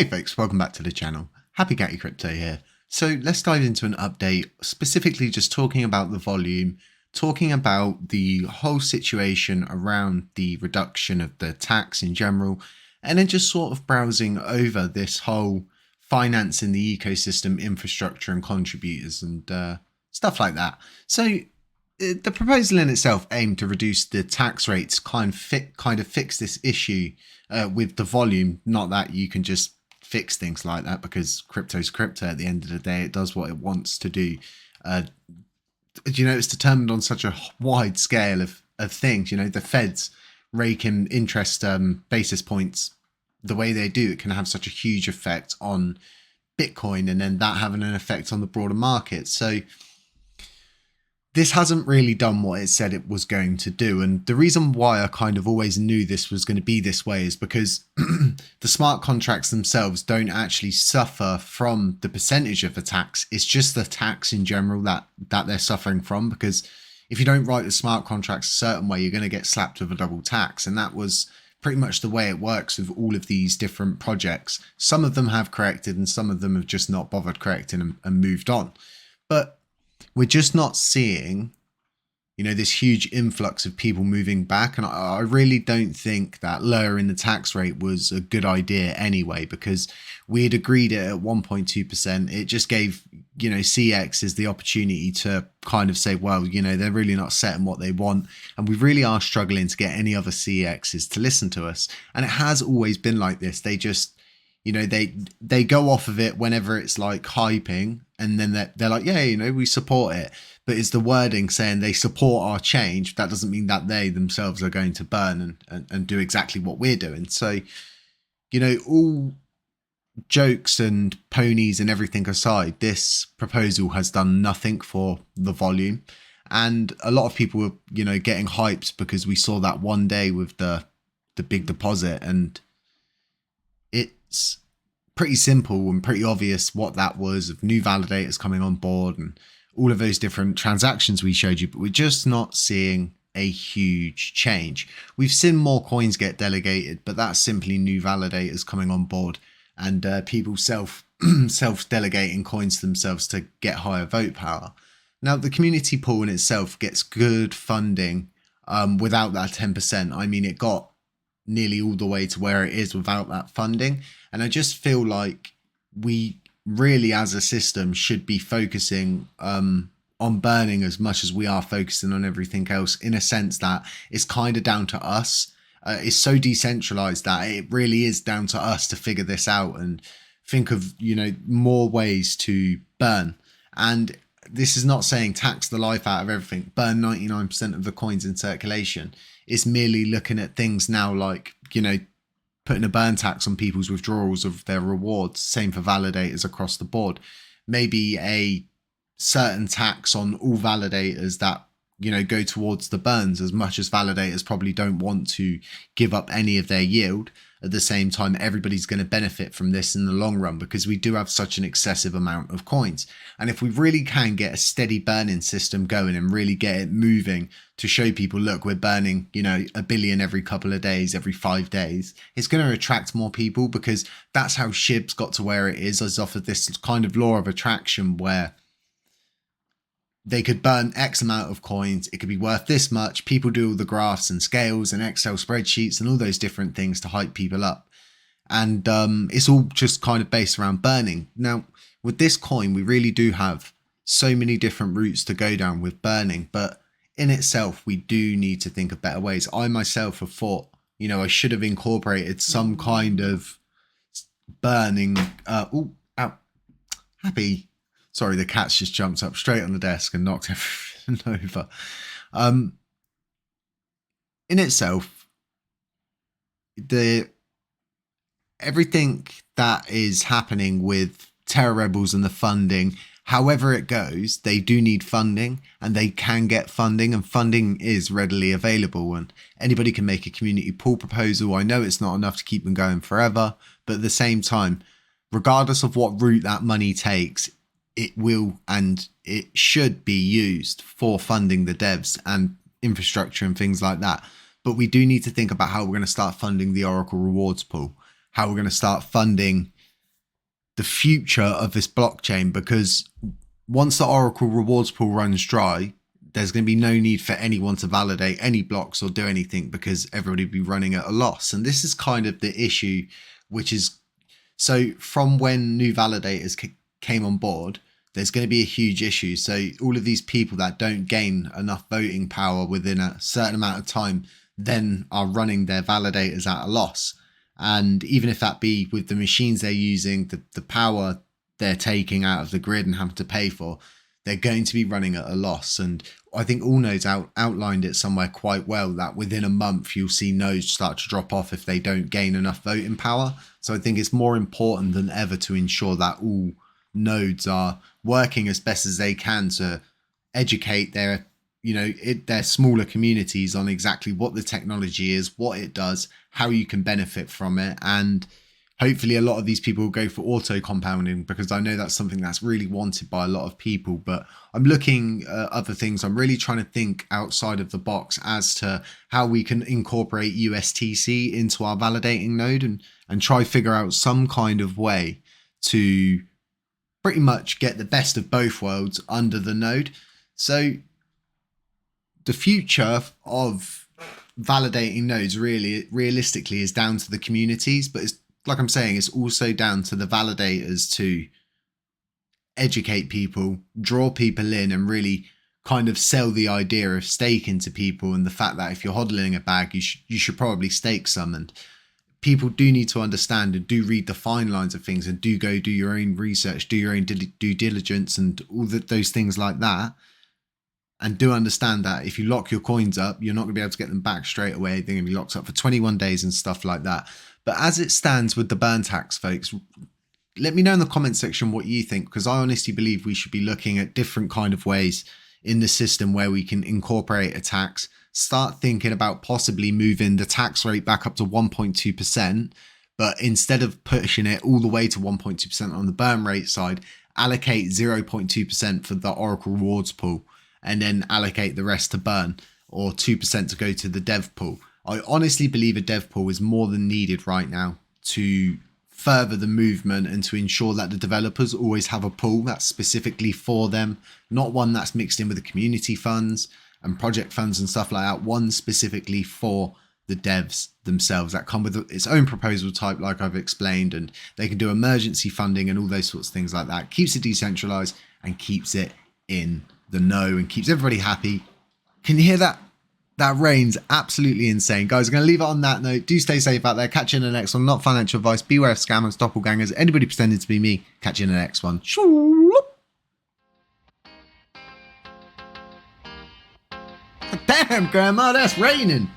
Hey folks, welcome back to the channel. Happy Gatty Crypto here. So let's dive into an update, specifically just talking about the volume, talking about the whole situation around the reduction of the tax in general, and then just sort of browsing over this whole finance in the ecosystem, infrastructure and contributors and stuff like that. So the proposal in itself aimed to reduce the tax rates, kind of fix this issue with the volume. Not that you can just fix things like that, because crypto's crypto at the end of the day. It does what it wants to do. It's determined on such a wide scale of things. The Feds rake in interest basis points the way they do. It can have such a huge effect on Bitcoin, and then that having an effect on the broader market. So this hasn't really done what it said it was going to do. And the reason why I kind of always knew this was going to be this way is because the smart contracts themselves don't actually suffer from the percentage of the tax. It's just the tax in general that they're suffering from, because if you don't write the smart contracts a certain way, you're going to get slapped with a double tax. And that was pretty much the way it works with all of these different projects. Some of them have corrected and some of them have just not bothered correcting and moved on. But we're just not seeing, this huge influx of people moving back. And I really don't think that lowering the tax rate was a good idea anyway, because we had agreed it at 1.2%. It just gave, CXs the opportunity to kind of say, well, they're really not setting what they want. And we really are struggling to get any other CXs to listen to us. And it has always been like this. They just, they go off of it whenever it's like hyping, and then they're like, yeah, we support it. But it's the wording saying they support our change. That doesn't mean that they themselves are going to burn and do exactly what we're doing. So, all jokes and ponies and everything aside, this proposal has done nothing for the volume. And a lot of people were, getting hyped because we saw that one day with the big deposit, and it's pretty simple and pretty obvious what that was, of new validators coming on board and all of those different transactions we showed you, but we're just not seeing a huge change. We've seen more coins get delegated, but that's simply new validators coming on board and people self-delegating coins to themselves to get higher vote power. Now, the community pool in itself gets good funding without that 10%. I mean, it got nearly all the way to where it is without that funding. And I just feel like we really, as a system, should be focusing on burning as much as we are focusing on everything else, in a sense that it's kind of down to us. It's so decentralized that it really is down to us to figure this out and think of, more ways to burn. And this is not saying tax the life out of everything, burn 99% of the coins in circulation. It's merely looking at things now like, putting a burn tax on people's withdrawals of their rewards. Same for validators across the board. Maybe a certain tax on all validators that, go towards the burns, as much as validators probably don't want to give up any of their yield. At the same time, everybody's going to benefit from this in the long run, because we do have such an excessive amount of coins. And if we really can get a steady burning system going and really get it moving to show people, look, we're burning, 1 billion every couple of days, every 5 days, it's going to attract more people, because that's how SHIB's got to where it is off of this kind of law of attraction, where they could burn X amount of coins, it could be worth this much. People do all the graphs and scales and Excel spreadsheets and all those different things to hype people up. And it's all just kind of based around burning. Now, with this coin, we really do have so many different routes to go down with burning. But in itself, we do need to think of better ways. I myself have thought, I should have incorporated some kind of burning. Happy. Sorry, the cat's just jumped up straight on the desk and knocked everything over. In itself, everything that is happening with Terror Rebels and the funding, however it goes, they do need funding, and they can get funding, and funding is readily available, and anybody can make a community pool proposal. I know it's not enough to keep them going forever, but at the same time, regardless of what route that money takes, it will and it should be used for funding the devs and infrastructure and things like that. But we do need to think about how we're going to start funding the Oracle rewards pool, how we're going to start funding the future of this blockchain, because once the Oracle rewards pool runs dry, there's going to be no need for anyone to validate any blocks or do anything, because everybody will be running at a loss. And this is kind of the issue, which is, so from when new validators came on board, there's going to be a huge issue. So all of these people that don't gain enough voting power within a certain amount of time then are running their validators at a loss. And even if that be with the machines they're using, the power they're taking out of the grid and having to pay for, they're going to be running at a loss. And I think all nodes outlined it somewhere quite well, that within a month you'll see nodes start to drop off if they don't gain enough voting power. So I think it's more important than ever to ensure that all nodes are working as best as they can to educate their their smaller communities on exactly what the technology is, what it does, how you can benefit from it. And hopefully a lot of these people will go for auto compounding, because I know that's something that's really wanted by a lot of people. But I'm looking at other things. I'm really trying to think outside of the box as to how we can incorporate USTC into our validating node and try figure out some kind of way to pretty much get the best of both worlds under the node. So the future of validating nodes realistically is down to the communities, but it's like I'm saying, it's also down to the validators to educate people, draw people in, and really kind of sell the idea of staking to people, and the fact that if you're hodling a bag, you should probably stake some. And people do need to understand and do read the fine lines of things, and do go do your own research, do your own due diligence, and all those things like that. And do understand that if you lock your coins up, you're not going to be able to get them back straight away. They're going to be locked up for 21 days and stuff like that. But as it stands with the burn tax, folks, let me know in the comment section what you think, because I honestly believe we should be looking at different kind of ways in the system where we can incorporate a tax, start thinking about possibly moving the tax rate back up to 1.2%, but instead of pushing it all the way to 1.2% on the burn rate side, allocate 0.2% for the Oracle rewards pool, and then allocate the rest to burn, or 2% to go to the dev pool. I honestly believe a dev pool is more than needed right now to further the movement and to ensure that the developers always have a pool that's specifically for them, not one that's mixed in with the community funds and project funds and stuff like that, one specifically for the devs themselves that come with its own proposal type, like I've explained, and they can do emergency funding and all those sorts of things like that. Keeps it decentralized and keeps it in the know and keeps everybody happy. Can you hear that? That rain's absolutely insane. Guys, I'm going to leave it on that note. Do stay safe out there. Catch you in the next one. Not financial advice. Beware of scammers, doppelgangers, anybody pretending to be me. Catch you in the next one. Damn, Grandma, that's raining.